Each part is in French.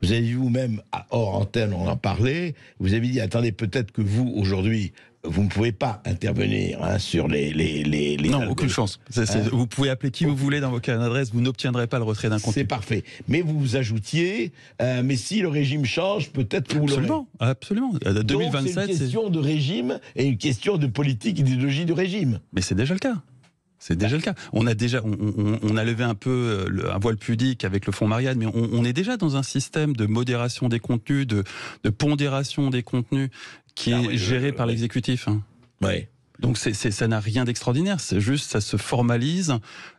Vous avez dit vous-même, hors antenne, on en parlait, vous avez dit, attendez, peut-être que vous, aujourd'hui, vous ne pouvez pas intervenir sur les Non, aucune chance. Vous pouvez appeler qui vous voulez dans vos carnets d'adresse, vous n'obtiendrez pas le retrait d'un contenu. C'est parfait. Mais vous vous ajoutiez, mais si le régime change, peut-être que vous l'aurez. Absolument. 2027, c'est une question de régime et une question de politique et d'idéologie du régime. Mais c'est déjà le cas. C'est déjà le cas. On a levé un peu un voile pudique avec le fonds Marianne, mais on est déjà dans un système de modération des contenus, de pondération des contenus qui est géré par l'exécutif. Ouais. Donc ça n'a rien d'extraordinaire, c'est juste ça se formalise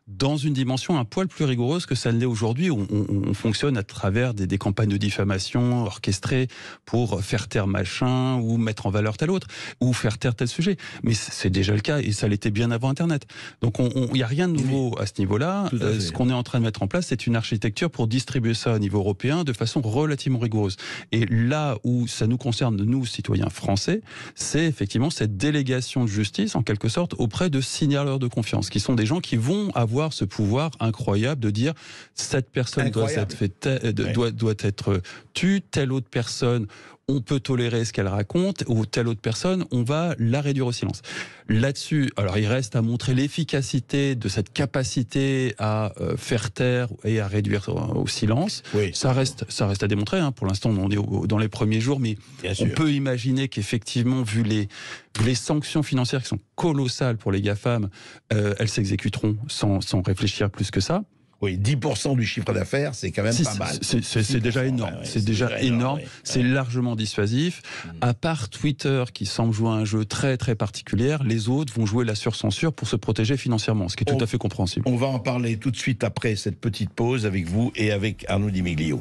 dans une dimension un poil plus rigoureuse que ça ne l'est aujourd'hui. On fonctionne à travers des campagnes de diffamation orchestrées pour faire taire machin ou mettre en valeur tel autre ou faire taire tel sujet. Mais c'est déjà le cas et ça l'était bien avant Internet. Donc il n'y a rien de nouveau à ce niveau-là. Ce qu'on est en train de mettre en place, c'est une architecture pour distribuer ça au niveau européen de façon relativement rigoureuse. Et là où ça nous concerne, nous, citoyens français, c'est effectivement cette délégation de justice, en quelque sorte, auprès de signaleurs de confiance, qui sont des gens qui vont avoir ce pouvoir incroyable de dire cette personne doit être tue, telle autre personne on peut tolérer ce qu'elle raconte, ou telle autre personne, on va la réduire au silence. Là-dessus, alors il reste à montrer l'efficacité de cette capacité à faire taire et à réduire au silence. Oui. Ça reste à démontrer. Pour l'instant, on est dans les premiers jours, mais on peut imaginer qu'effectivement, vu les sanctions financières qui sont colossales pour les GAFAM, elles s'exécuteront sans réfléchir plus que ça. Oui, 10% du chiffre d'affaires, c'est quand même pas mal. C'est déjà énorme. Ouais, c'est déjà énorme. Ouais. C'est largement dissuasif. À part Twitter, qui semble jouer un jeu très très particulier, les autres vont jouer la surcensure pour se protéger financièrement, ce qui est tout à fait compréhensible. On va en parler tout de suite après cette petite pause avec vous et avec Arnaud Di Meglio.